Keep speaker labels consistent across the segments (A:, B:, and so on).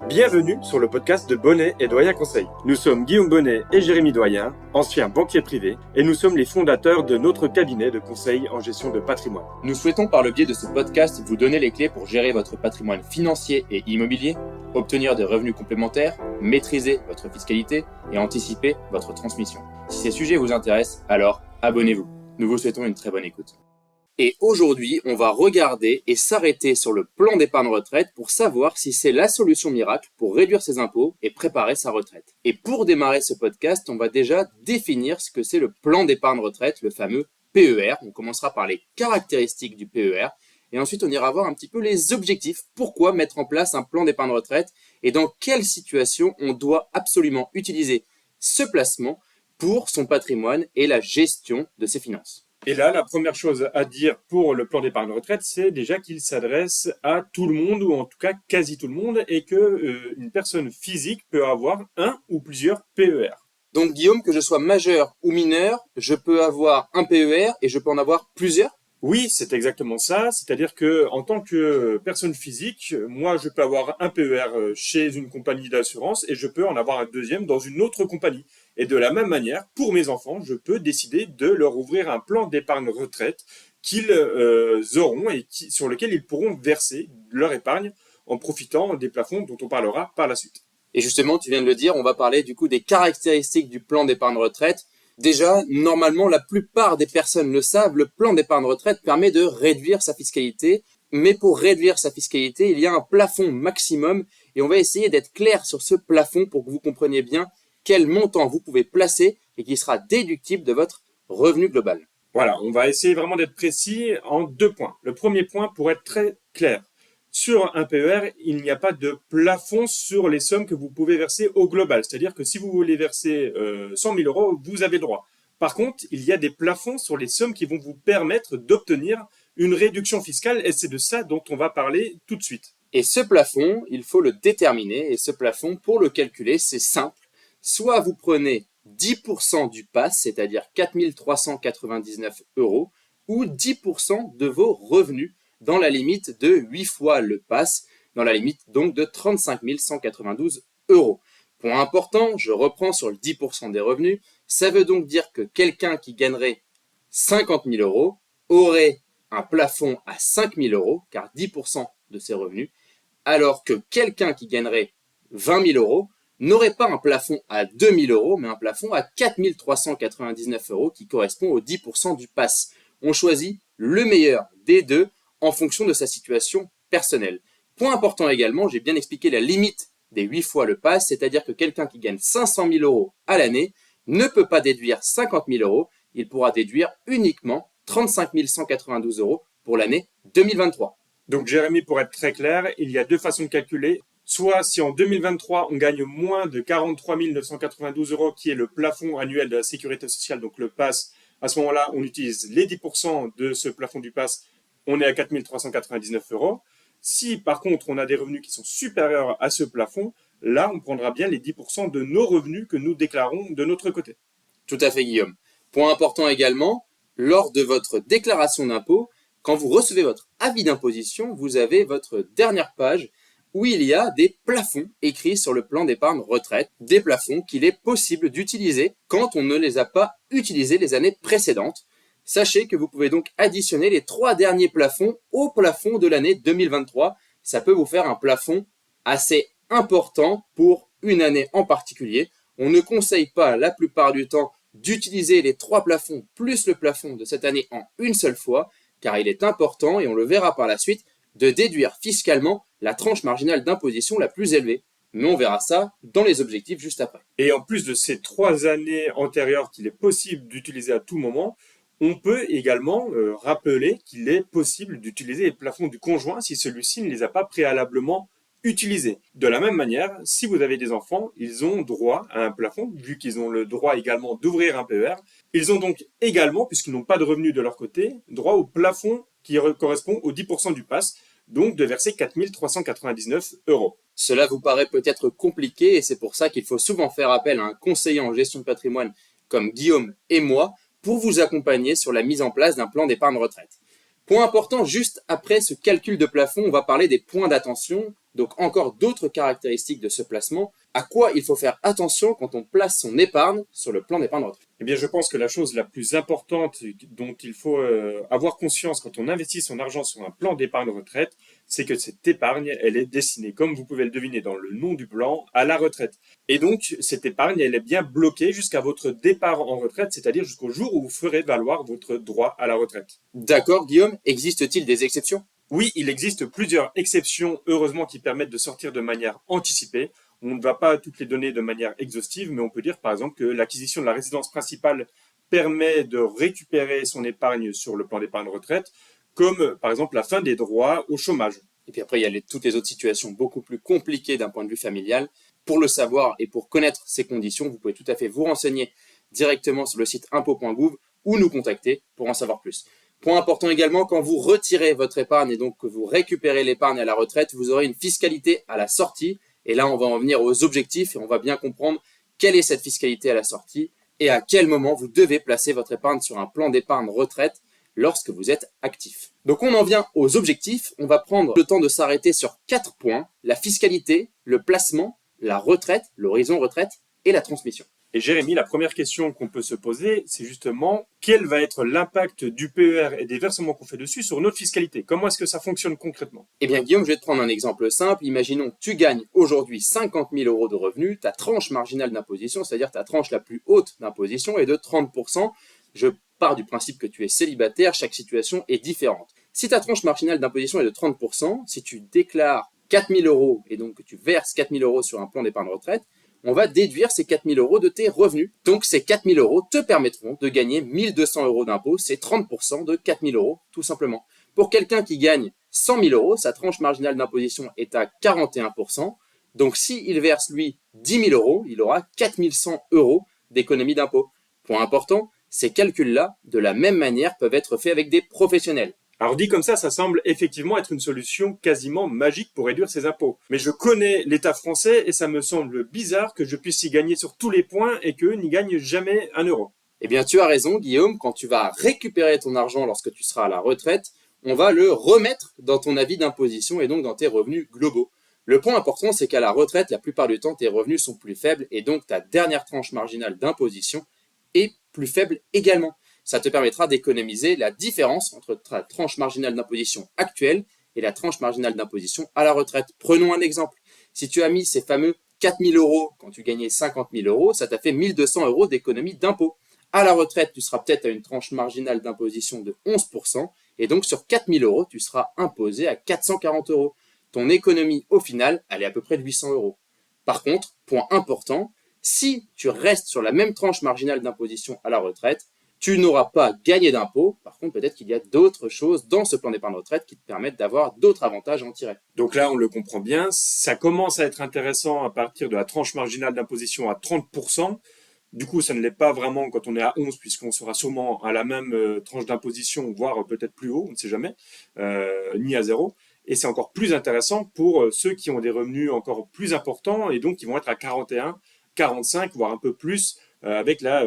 A: Bienvenue sur le podcast de Bonnet et Doyen Conseil. Nous sommes Guillaume Bonnet et Jérémy Doyen, anciens banquiers privés, et nous sommes les fondateurs de notre cabinet de conseil en gestion de patrimoine.
B: Nous souhaitons par le biais de ce podcast vous donner les clés pour gérer votre patrimoine financier et immobilier, obtenir des revenus complémentaires, maîtriser votre fiscalité et anticiper votre transmission. Si ces sujets vous intéressent, alors abonnez-vous. Nous vous souhaitons une très bonne écoute. Et aujourd'hui, on va regarder et s'arrêter sur le plan d'épargne retraite pour savoir si c'est la solution miracle pour réduire ses impôts et préparer sa retraite. Et pour démarrer ce podcast, on va déjà définir ce que c'est le plan d'épargne retraite, le fameux PER. On commencera par les caractéristiques du PER et ensuite on ira voir un petit peu les objectifs. Pourquoi mettre en place un plan d'épargne retraite et dans quelle situation on doit absolument utiliser ce placement pour son patrimoine et la gestion de ses finances.
A: Et là, la première chose à dire pour le plan d'épargne retraite, c'est déjà qu'il s'adresse à tout le monde, ou en tout cas quasi tout le monde, et que une personne physique peut avoir un ou plusieurs PER.
B: Donc Guillaume, que je sois majeur ou mineur, je peux avoir un PER et je peux en avoir plusieurs ?
A: Oui, c'est exactement ça. C'est-à-dire que en tant que personne physique, moi, je peux avoir un PER chez une compagnie d'assurance et je peux en avoir un deuxième dans une autre compagnie. Et de la même manière, pour mes enfants, je peux décider de leur ouvrir un plan d'épargne retraite qu'ils auront et sur lequel ils pourront verser leur épargne en profitant des plafonds dont on parlera par la suite.
B: Et justement, tu viens de le dire, on va parler du coup des caractéristiques du plan d'épargne retraite. Déjà, normalement, la plupart des personnes le savent, le plan d'épargne retraite permet de réduire sa fiscalité. Mais pour réduire sa fiscalité, il y a un plafond maximum et on va essayer d'être clair sur ce plafond pour que vous compreniez bien quel montant vous pouvez placer et qui sera déductible de votre revenu global.
A: Voilà, on va essayer vraiment d'être précis en 2 points. Le premier point, pour être très clair, sur un PER, il n'y a pas de plafond sur les sommes que vous pouvez verser au global. C'est-à-dire que si vous voulez verser 100 000 euros, vous avez le droit. Par contre, il y a des plafonds sur les sommes qui vont vous permettre d'obtenir une réduction fiscale et c'est de ça dont on va parler tout de suite.
B: Et ce plafond, il faut le déterminer et ce plafond, pour le calculer, c'est simple. Soit vous prenez 10% du PAS, c'est-à-dire 4 399 euros, ou 10% de vos revenus dans la limite de 8 fois le PAS, dans la limite donc de 35 192 euros. Point important, je reprends sur le 10% des revenus, ça veut donc dire que quelqu'un qui gagnerait 50 000 euros aurait un plafond à 5 000 euros, car 10% de ses revenus, alors que quelqu'un qui gagnerait 20 000 euros n'aurait pas un plafond à 2 000 euros, mais un plafond à 4 399 euros qui correspond aux 10% du PAS. On choisit le meilleur des deux en fonction de sa situation personnelle. Point important également, j'ai bien expliqué la limite des 8 fois le PAS, c'est-à-dire que quelqu'un qui gagne 500 000 euros à l'année ne peut pas déduire 50 000 euros, il pourra déduire uniquement 35 192 euros pour l'année 2023.
A: Donc Jérémy, pour être très clair, il y a 2 façons de calculer. Soit si en 2023, on gagne moins de 43 992 euros, qui est le plafond annuel de la sécurité sociale, donc le PAS, à ce moment-là, on utilise les 10% de ce plafond du PAS, on est à 4 399 euros. Si par contre, on a des revenus qui sont supérieurs à ce plafond, là, on prendra bien les 10% de nos revenus que nous déclarons de notre côté.
B: Tout à fait, Guillaume. Point important également, lors de votre déclaration d'impôt, quand vous recevez votre avis d'imposition, vous avez votre dernière page où il y a des plafonds écrits sur le plan d'épargne retraite, des plafonds qu'il est possible d'utiliser quand on ne les a pas utilisés les années précédentes. Sachez que vous pouvez donc additionner les 3 derniers plafonds au plafond de l'année 2023. Ça peut vous faire un plafond assez important pour une année en particulier. On ne conseille pas la plupart du temps d'utiliser les 3 plafonds plus le plafond de cette année en une seule fois, car il est important, et on le verra par la suite, de déduire fiscalement la tranche marginale d'imposition la plus élevée. Mais on verra ça dans les objectifs juste après.
A: Et en plus de ces 3 années antérieures qu'il est possible d'utiliser à tout moment, on peut également rappeler qu'il est possible d'utiliser les plafonds du conjoint si celui-ci ne les a pas préalablement utilisés. De la même manière, si vous avez des enfants, ils ont droit à un plafond, vu qu'ils ont le droit également d'ouvrir un PER. Ils ont donc également, puisqu'ils n'ont pas de revenus de leur côté, droit au plafond qui correspond aux 10% du PAS, donc de verser 4 399 euros.
B: Cela vous paraît peut-être compliqué et c'est pour ça qu'il faut souvent faire appel à un conseiller en gestion de patrimoine comme Guillaume et moi pour vous accompagner sur la mise en place d'un plan d'épargne retraite. Point important, juste après ce calcul de plafond, on va parler des points d'attention, donc encore d'autres caractéristiques de ce placement. À quoi il faut faire attention quand on place son épargne sur le plan d'épargne retraite?
A: Eh bien, je pense que la chose la plus importante dont il faut avoir conscience quand on investit son argent sur un plan d'épargne retraite, c'est que cette épargne, elle est destinée, comme vous pouvez le deviner dans le nom du plan, à la retraite. Et donc, cette épargne, elle est bien bloquée jusqu'à votre départ en retraite, c'est-à-dire jusqu'au jour où vous ferez valoir votre droit à la retraite.
B: D'accord, Guillaume, existe-t-il des exceptions?
A: Oui, il existe plusieurs exceptions, heureusement, qui permettent de sortir de manière anticipée. On ne va pas toutes les donner de manière exhaustive, mais on peut dire par exemple que l'acquisition de la résidence principale permet de récupérer son épargne sur le plan d'épargne retraite, comme par exemple la fin des droits au chômage.
B: Et puis après, il y a toutes les autres situations beaucoup plus compliquées d'un point de vue familial. Pour le savoir et pour connaître ces conditions, vous pouvez tout à fait vous renseigner directement sur le site impôts.gouv ou nous contacter pour en savoir plus. Point important également, quand vous retirez votre épargne et donc que vous récupérez l'épargne à la retraite, vous aurez une fiscalité à la sortie. Et là, on va en venir aux objectifs et on va bien comprendre quelle est cette fiscalité à la sortie et à quel moment vous devez placer votre épargne sur un plan d'épargne retraite lorsque vous êtes actif. Donc on en vient aux objectifs. On va prendre le temps de s'arrêter sur 4 points: la fiscalité, le placement, la retraite, l'horizon retraite et la transmission.
A: Et Jérémy, la première question qu'on peut se poser, c'est justement quel va être l'impact du PER et des versements qu'on fait dessus sur notre fiscalité? Comment est-ce que ça fonctionne concrètement?
B: Eh bien Guillaume, je vais te prendre un exemple simple. Imaginons que tu gagnes aujourd'hui 50 000 euros de revenus. Ta tranche marginale d'imposition, c'est-à-dire ta tranche la plus haute d'imposition, est de 30%. Je pars du principe que tu es célibataire, chaque situation est différente. Si ta tranche marginale d'imposition est de 30%, si tu déclares 4 000 euros et donc que tu verses 4 000 euros sur un plan d'épargne retraite, on va déduire ces 4 000 euros de tes revenus. Donc ces 4 000 euros te permettront de gagner 1 200 euros d'impôt, c'est 30% de 4 000 euros, tout simplement. Pour quelqu'un qui gagne 100 000 euros, sa tranche marginale d'imposition est à 41%. Donc s'il verse, lui, 10 000 euros, il aura 4 100 euros d'économie d'impôt. Point important, ces calculs-là, de la même manière, peuvent être faits avec des professionnels.
A: Alors dit comme ça semble effectivement être une solution quasiment magique pour réduire ses impôts. Mais je connais l'État français et ça me semble bizarre que je puisse y gagner sur tous les points et qu'eux n'y gagnent jamais un euro.
B: Eh bien, tu as raison, Guillaume, quand tu vas récupérer ton argent lorsque tu seras à la retraite, on va le remettre dans ton avis d'imposition et donc dans tes revenus globaux. Le point important, c'est qu'à la retraite, la plupart du temps, tes revenus sont plus faibles et donc ta dernière tranche marginale d'imposition est plus faible également. Ça te permettra d'économiser la différence entre ta tranche marginale d'imposition actuelle et la tranche marginale d'imposition à la retraite. Prenons un exemple. Si tu as mis ces fameux 4 000 euros quand tu gagnais 50 000 euros, ça t'a fait 1 200 euros d'économie d'impôt. À la retraite, tu seras peut-être à une tranche marginale d'imposition de 11%, et donc sur 4 000 euros, tu seras imposé à 440 euros. Ton économie, au final, elle est à peu près de 800 euros. Par contre, point important, si tu restes sur la même tranche marginale d'imposition à la retraite, tu n'auras pas gagné d'impôt. Par contre, peut-être qu'il y a d'autres choses dans ce plan d'épargne retraite qui te permettent d'avoir d'autres avantages à en tirer.
A: Donc là, on le comprend bien, ça commence à être intéressant à partir de la tranche marginale d'imposition à 30%. Du coup, ça ne l'est pas vraiment quand on est à 11, puisqu'on sera sûrement à la même tranche d'imposition, voire peut-être plus haut, on ne sait jamais, ni à zéro. Et c'est encore plus intéressant pour ceux qui ont des revenus encore plus importants et donc qui vont être à 41, 45, voire un peu plus avec la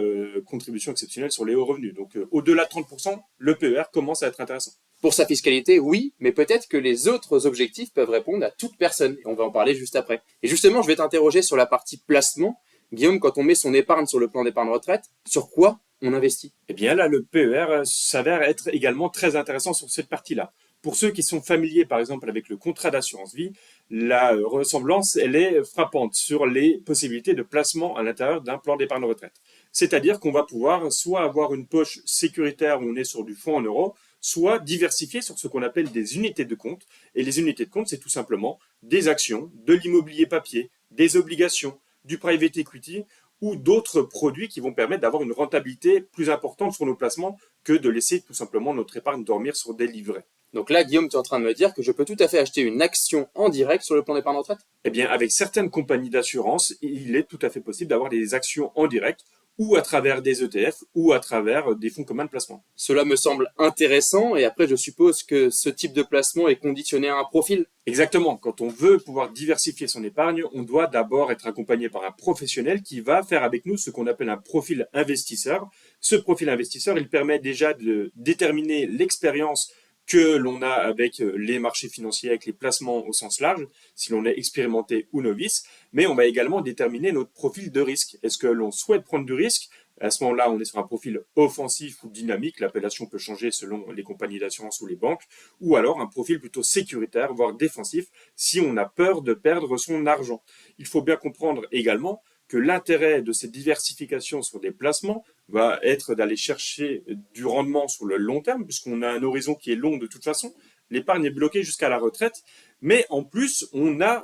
A: contribution exceptionnelle sur les hauts revenus. Donc au-delà de 30%, le PER commence à être intéressant.
B: Pour sa fiscalité, oui, mais peut-être que les autres objectifs peuvent répondre à toute personne, et on va en parler juste après. Et justement, je vais t'interroger sur la partie placement. Guillaume, quand on met son épargne sur le plan d'épargne retraite, sur quoi on investit?
A: Eh bien là, le PER s'avère être également très intéressant sur cette partie-là. Pour ceux qui sont familiers, par exemple, avec le contrat d'assurance vie, la ressemblance, elle est frappante sur les possibilités de placement à l'intérieur d'un plan d'épargne retraite. C'est-à-dire qu'on va pouvoir soit avoir une poche sécuritaire où on est sur du fonds en euros, soit diversifier sur ce qu'on appelle des unités de compte. Et les unités de compte, c'est tout simplement des actions, de l'immobilier papier, des obligations, du private equity ou d'autres produits qui vont permettre d'avoir une rentabilité plus importante sur nos placements que de laisser tout simplement notre épargne dormir sur des livrets.
B: Donc là, Guillaume, tu es en train de me dire que je peux tout à fait acheter une action en direct sur le plan d'épargne retraite?
A: Eh bien, avec certaines compagnies d'assurance, il est tout à fait possible d'avoir des actions en direct ou à travers des ETF ou à travers des fonds communs de placement.
B: Cela me semble intéressant et après je suppose que ce type de placement est conditionné à un profil.
A: Exactement. Quand on veut pouvoir diversifier son épargne, on doit d'abord être accompagné par un professionnel qui va faire avec nous ce qu'on appelle un profil investisseur. Ce profil investisseur, il permet déjà de déterminer l'expérience que l'on a avec les marchés financiers, avec les placements au sens large, si l'on est expérimenté ou novice, mais on va également déterminer notre profil de risque. Est-ce que l'on souhaite prendre du risque? À ce moment-là, on est sur un profil offensif ou dynamique, l'appellation peut changer selon les compagnies d'assurance ou les banques, ou alors un profil plutôt sécuritaire, voire défensif, si on a peur de perdre son argent. Il faut bien comprendre également que l'intérêt de cette diversification sur des placements va être d'aller chercher du rendement sur le long terme, puisqu'on a un horizon qui est long de toute façon. L'épargne est bloquée jusqu'à la retraite, mais en plus, on a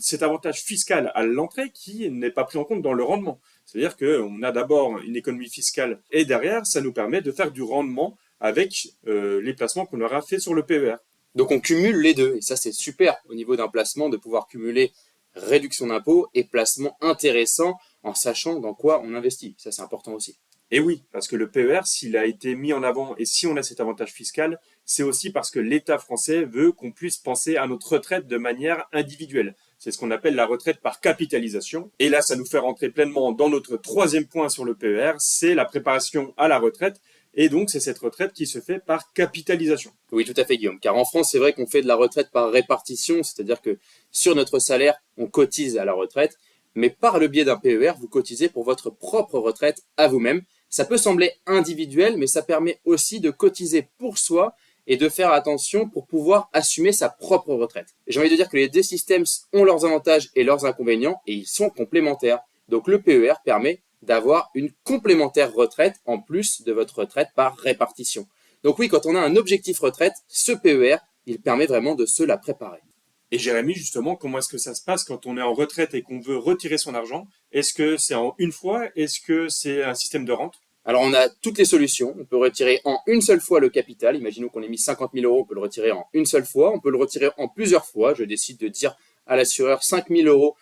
A: cet avantage fiscal à l'entrée qui n'est pas pris en compte dans le rendement. C'est-à-dire qu'on a d'abord une économie fiscale et derrière, ça nous permet de faire du rendement avec les placements qu'on aura fait sur le PER.
B: Donc on cumule les deux, et ça c'est super au niveau d'un placement de pouvoir cumuler réduction d'impôt et placement intéressant en sachant dans quoi on investit. Ça c'est important aussi.
A: Et oui, parce que le PER, s'il a été mis en avant et si on a cet avantage fiscal, c'est aussi parce que l'État français veut qu'on puisse penser à notre retraite de manière individuelle. C'est ce qu'on appelle la retraite par capitalisation. Et là, ça nous fait rentrer pleinement dans notre troisième point sur le PER, c'est la préparation à la retraite. Et donc, c'est cette retraite qui se fait par capitalisation.
B: Oui, tout à fait, Guillaume. Car en France, c'est vrai qu'on fait de la retraite par répartition, c'est-à-dire que sur notre salaire, on cotise à la retraite, mais par le biais d'un PER, vous cotisez pour votre propre retraite à vous-même. Ça peut sembler individuel, mais ça permet aussi de cotiser pour soi et de faire attention pour pouvoir assumer sa propre retraite. J'ai envie de dire que les deux systèmes ont leurs avantages et leurs inconvénients, et ils sont complémentaires. Donc le PER permet d'avoir une complémentaire retraite en plus de votre retraite par répartition. Donc oui, quand on a un objectif retraite, ce PER, il permet vraiment de se la préparer.
A: Et Jérémy, justement, comment est-ce que ça se passe quand on est en retraite et qu'on veut retirer son argent? Est-ce que c'est en une fois? Est-ce que c'est un système de rente?
B: Alors on a toutes les solutions, on peut retirer en une seule fois le capital, imaginons qu'on ait mis 50 000 euros, on peut le retirer en une seule fois, on peut le retirer en plusieurs fois, je décide de dire à l'assureur 5 000 euros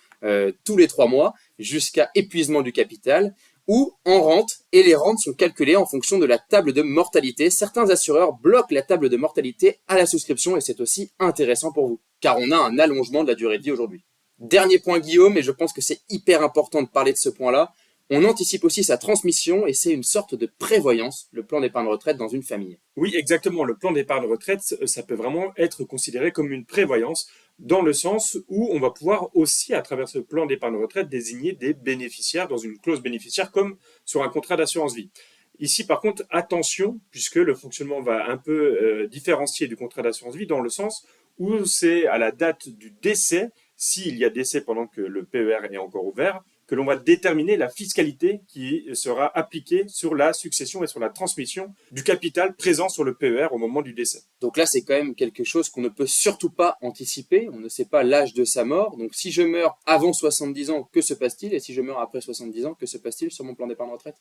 B: tous les 3 mois jusqu'à épuisement du capital, ou en rente, et les rentes sont calculées en fonction de la table de mortalité. Certains assureurs bloquent la table de mortalité à la souscription et c'est aussi intéressant pour vous, car on a un allongement de la durée de vie aujourd'hui. Dernier point Guillaume, et je pense que c'est hyper important de parler de ce point-là, on anticipe aussi sa transmission et c'est une sorte de prévoyance, le plan d'épargne retraite dans une famille.
A: Oui, exactement. Le plan d'épargne retraite, ça peut vraiment être considéré comme une prévoyance dans le sens où on va pouvoir aussi, à travers ce plan d'épargne retraite, désigner des bénéficiaires dans une clause bénéficiaire comme sur un contrat d'assurance vie. Ici, par contre, attention, puisque le fonctionnement va un peu différencier du contrat d'assurance vie dans le sens où c'est à la date du décès, s'il y a décès pendant que le PER est encore ouvert, que l'on va déterminer la fiscalité qui sera appliquée sur la succession et sur la transmission du capital présent sur le PER au moment du décès.
B: Donc là, c'est quand même quelque chose qu'on ne peut surtout pas anticiper. On ne sait pas l'âge de sa mort. Donc si je meurs avant 70 ans, que se passe-t-il? Et si je meurs après 70 ans, que se passe-t-il sur mon plan d'épargne retraite?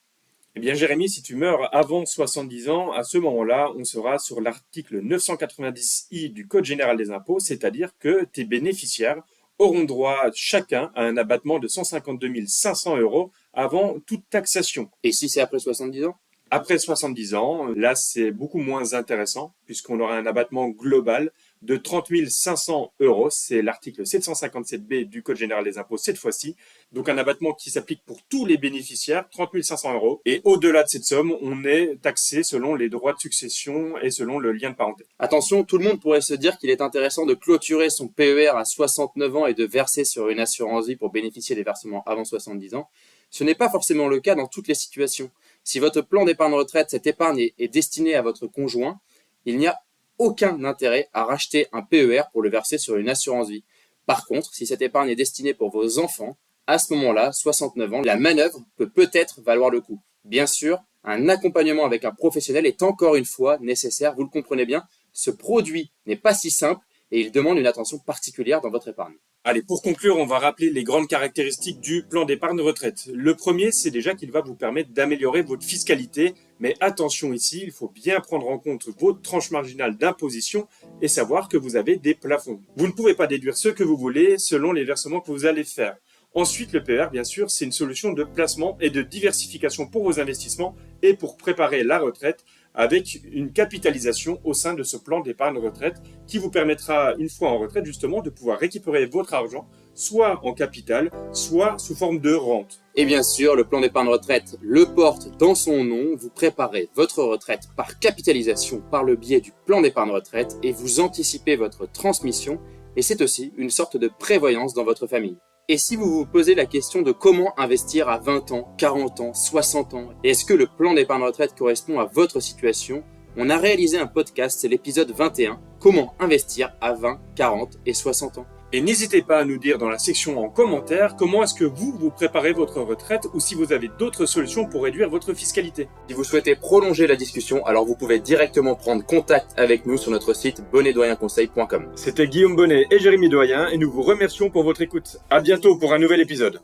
A: Eh bien, Jérémy, si tu meurs avant 70 ans, à ce moment-là, on sera sur l'article 990I du Code général des impôts, c'est-à-dire que tes bénéficiaires auront droit chacun à un abattement de 152 500 euros avant toute taxation.
B: Et si c'est après 70 ans?
A: Après 70 ans, là, c'est beaucoup moins intéressant puisqu'on aura un abattement global de 30 500 euros. C'est l'article 757B du Code général des impôts cette fois-ci. Donc un abattement qui s'applique pour tous les bénéficiaires, 30 500 euros. Et au-delà de cette somme, on est taxé selon les droits de succession et selon le lien de parenté.
B: Attention, tout le monde pourrait se dire qu'il est intéressant de clôturer son PER à 69 ans et de verser sur une assurance vie pour bénéficier des versements avant 70 ans. Ce n'est pas forcément le cas dans toutes les situations. Si votre plan d'épargne retraite, cette épargne est destinée à votre conjoint, il n'y a aucun intérêt à racheter un PER pour le verser sur une assurance vie. Par contre, si cette épargne est destinée pour vos enfants, à ce moment-là, 69 ans, la manœuvre peut peut-être valoir le coup. Bien sûr, un accompagnement avec un professionnel est encore une fois nécessaire, vous le comprenez bien, ce produit n'est pas si simple et il demande une attention particulière dans votre épargne.
A: Allez, pour conclure, on va rappeler les grandes caractéristiques du plan d'épargne retraite. Le premier, c'est déjà qu'il va vous permettre d'améliorer votre fiscalité. Mais attention ici, il faut bien prendre en compte votre tranche marginale d'imposition et savoir que vous avez des plafonds. Vous ne pouvez pas déduire ce que vous voulez selon les versements que vous allez faire. Ensuite, le PER, bien sûr, c'est une solution de placement et de diversification pour vos investissements et pour préparer la retraite avec une capitalisation au sein de ce plan d'épargne retraite qui vous permettra, une fois en retraite, justement, de pouvoir récupérer votre argent soit en capital, soit sous forme de rente.
B: Et bien sûr, le plan d'épargne retraite le porte dans son nom. Vous préparez votre retraite par capitalisation par le biais du plan d'épargne retraite et vous anticipez votre transmission. Et c'est aussi une sorte de prévoyance dans votre famille. Et si vous vous posez la question de comment investir à 20 ans, 40 ans, 60 ans, et est-ce que le plan d'épargne retraite correspond à votre situation, on a réalisé un podcast, c'est l'épisode 21, comment investir à 20, 40 et 60 ans.
A: Et n'hésitez pas à nous dire dans la section en commentaire comment est-ce que vous préparez votre retraite ou si vous avez d'autres solutions pour réduire votre fiscalité.
B: Si vous souhaitez prolonger la discussion, alors vous pouvez directement prendre contact avec nous sur notre site bonnetdoyenconseil.com.
A: C'était Guillaume Bonnet et Jérémy Doyen et nous vous remercions pour votre écoute. À bientôt pour un nouvel épisode.